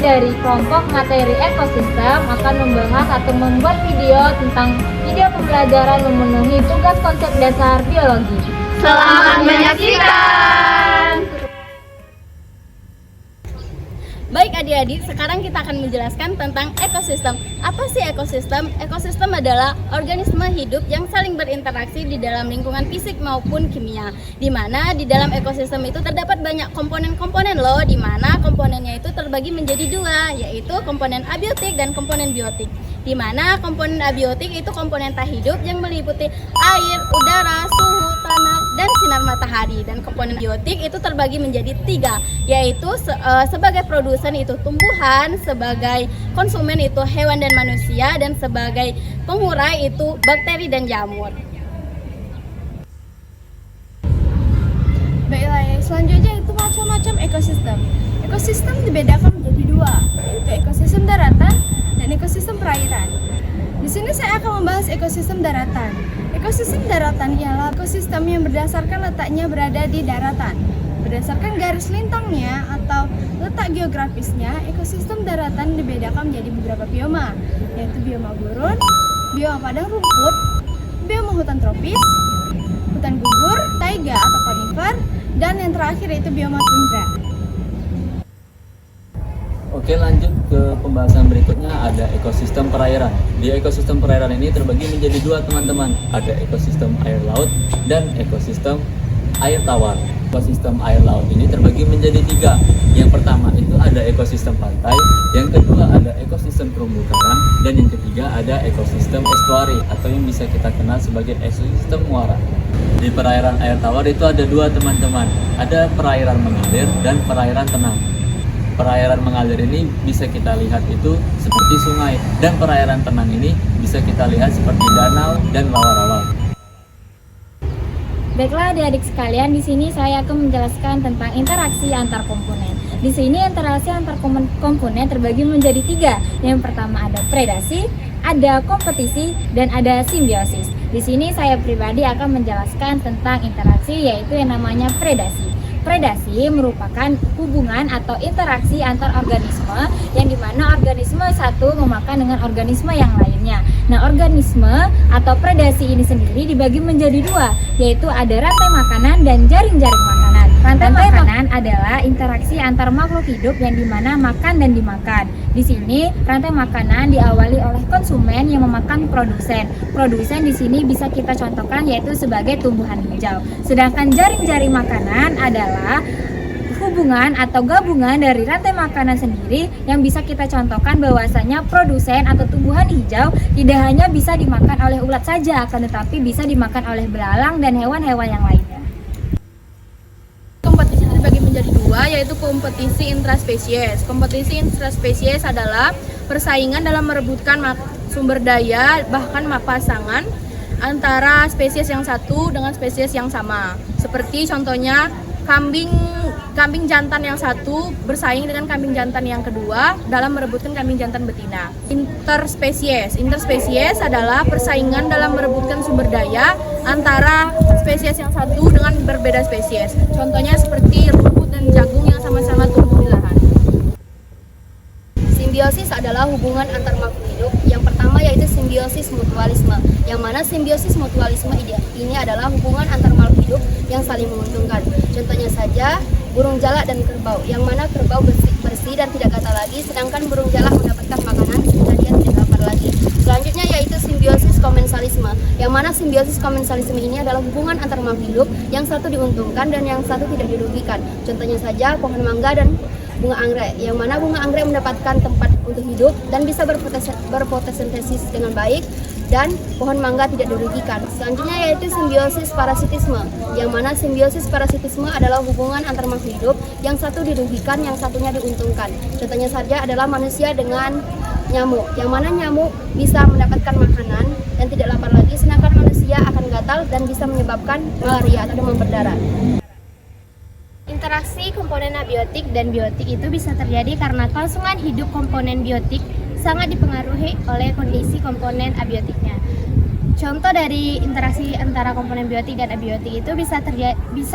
dari kelompok materi ekosistem akan membahas atau membuat video tentang video pembelajaran memenuhi tugas konsep dasar biologi. Selamat menyaksikan! Baik adik-adik, sekarang kita akan menjelaskan tentang ekosistem. Apa sih ekosistem? Ekosistem adalah organisme hidup yang saling berinteraksi di dalam lingkungan fisik maupun kimia. Di mana di dalam ekosistem itu terdapat banyak komponen-komponen loh, di mana komponennya itu terbagi menjadi dua, yaitu komponen abiotik dan komponen biotik. Di mana komponen abiotik itu komponen tak hidup yang meliputi air, udara, suhu, tanah, dan sinar matahari. Dan komponen biotik itu terbagi menjadi tiga, yaitu sebagai produsen itu tumbuhan, sebagai konsumen itu hewan dan manusia, dan sebagai pengurai itu bakteri dan jamur. Baiklah, selanjutnya itu macam-macam ekosistem. Ekosistem dibedakan menjadi dua, yaitu ekosistem daratan dan ekosistem perairan. Di sini saya akan membahas ekosistem daratan. Ekosistem daratan ialah ekosistem yang berdasarkan letaknya berada di daratan. Berdasarkan garis lintangnya atau letak geografisnya, ekosistem daratan dibedakan menjadi beberapa bioma, yaitu bioma gurun, bioma padang rumput, bioma hutan tropis, hutan gugur, taiga atau konifer, dan yang terakhir yaitu bioma tundra. Oke, lanjut ke pembahasan berikutnya, ada ekosistem perairan. Di ekosistem perairan ini terbagi menjadi dua teman-teman, ada ekosistem air laut dan ekosistem air tawar. Ekosistem air laut ini terbagi menjadi tiga. Yang pertama itu ada ekosistem pantai, yang kedua ada ekosistem terumbu karang, dan yang ketiga ada ekosistem estuari atau yang bisa kita kenal sebagai ekosistem muara. Di perairan air tawar itu ada dua teman-teman, ada perairan mengalir dan perairan tenang. Perairan mengalir ini bisa kita lihat itu seperti sungai, dan perairan tenang ini bisa kita lihat seperti danau dan rawa-rawa. Baiklah adik-adik sekalian, di sini saya akan menjelaskan tentang interaksi antar komponen. Di sini interaksi antar komponen terbagi menjadi tiga. Yang pertama ada predasi, ada kompetisi, dan ada simbiosis. Di sini saya pribadi akan menjelaskan tentang interaksi, yaitu yang namanya predasi. Predasi merupakan hubungan atau interaksi antar organisme yang dimana organisme satu memakan dengan organisme yang lainnya. Nah, organisme atau predasi ini sendiri dibagi menjadi dua, yaitu ada rantai makanan dan jaring-jaring makanan. Rantai makanan adalah interaksi antar makhluk hidup yang dimana makan dan dimakan. Di sini rantai makanan diawali oleh konsumen yang memakan produsen. Produsen di sini bisa kita contohkan yaitu sebagai tumbuhan hijau. Sedangkan jaring-jaring makanan adalah hubungan atau gabungan dari rantai makanan sendiri yang bisa kita contohkan bahwasanya produsen atau tumbuhan hijau tidak hanya bisa dimakan oleh ulat saja, akan tetapi bisa dimakan oleh belalang dan hewan-hewan yang lainnya. Kompetisi dibagi menjadi dua, yaitu kompetisi intraspesies. Kompetisi intraspesies adalah persaingan dalam merebutkan sumber daya bahkan pasangan antara spesies yang satu dengan spesies yang sama. Seperti contohnya kambing jantan yang satu bersaing dengan kambing jantan yang kedua dalam merebutkan kambing jantan betina. Interspesies adalah persaingan dalam merebutkan sumber daya antara spesies yang satu dengan berbeda spesies. Contohnya seperti rumput dan jagung yang sama-sama tumbuh di lahan. Simbiosis adalah hubungan antar makhluk hidup. Yang pertama yaitu simbiosis mutualisme, yang mana simbiosis mutualisme ini adalah hubungan antar makhluk hidup yang saling menguntungkan. Contohnya saja burung jalak dan kerbau, yang mana kerbau bersih dan tidak gatal lagi, sedangkan burung jalak mendapatkan makanan sehingga dia tidak lapar lagi. Selanjutnya yaitu simbiosis komensalisme, yang mana simbiosis komensalisme ini adalah hubungan antar makhluk hidup yang satu diuntungkan dan yang satu tidak dirugikan. Contohnya saja pohon mangga dan bunga anggrek, yang mana bunga anggrek mendapatkan tempat untuk hidup dan bisa berfotosintesis dengan baik, dan pohon mangga tidak dirugikan. Selanjutnya yaitu simbiosis parasitisme, yang mana simbiosis parasitisme adalah hubungan antar makhluk hidup yang satu dirugikan, yang satunya diuntungkan. Contohnya saja adalah manusia dengan nyamuk, yang mana nyamuk bisa mendapatkan makanan dan tidak lapar lagi, sedangkan manusia akan gatal dan bisa menyebabkan malaria atau demam berdarah. Interaksi komponen abiotik dan biotik itu bisa terjadi karena kelangsungan hidup komponen biotik sangat dipengaruhi oleh kondisi komponen abiotiknya. Contoh dari interaksi antara komponen biotik dan abiotik itu bisa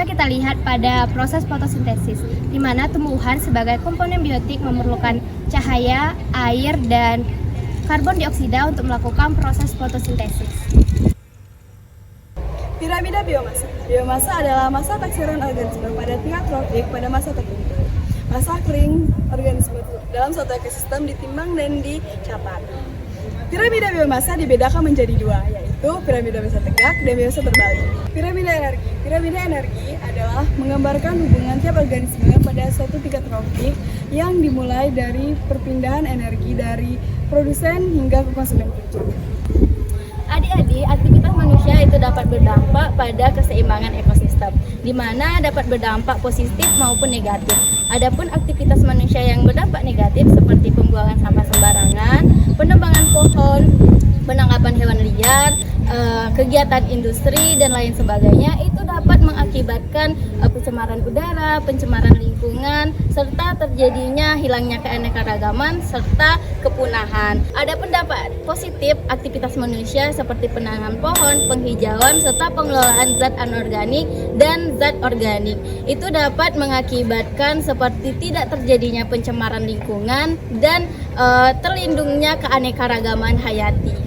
kita lihat pada proses fotosintesis, di mana tumbuhan sebagai komponen biotik memerlukan cahaya, air, dan karbon dioksida untuk melakukan proses fotosintesis. Piramida biomasa. Biomasa adalah masa taksiran organisme pada tingkat tropik pada masa tertentu. Masa kering organisme dalam suatu ekosistem ditimbang dan dicatat. Piramida biomasa dibedakan menjadi dua, yaitu piramida biomasa tegak dan biomasa terbalik. Piramida energi. Piramida energi adalah menggambarkan hubungan tiap organisme pada suatu tingkat tropik yang dimulai dari perpindahan energi dari produsen hingga ke konsumen puncak. Adik-adik, aktivitas manusia itu dapat berdampak pada keseimbangan ekosistem, di mana dapat berdampak positif maupun negatif. Adapun aktivitas manusia yang berdampak negatif seperti pembuangan sampah sembarangan, penebangan pohon, penangkapan hewan liar, kegiatan industri dan lain sebagainya itu dapat mengakibatkan pencemaran udara, pencemaran lingkungan, serta terjadinya hilangnya keanekaragaman serta kepunahan. Adapun dampak positif aktivitas manusia seperti penanaman pohon, penghijauan serta pengelolaan zat anorganik dan zat organik itu dapat mengakibatkan seperti tidak terjadinya pencemaran lingkungan dan terlindungnya keanekaragaman hayati.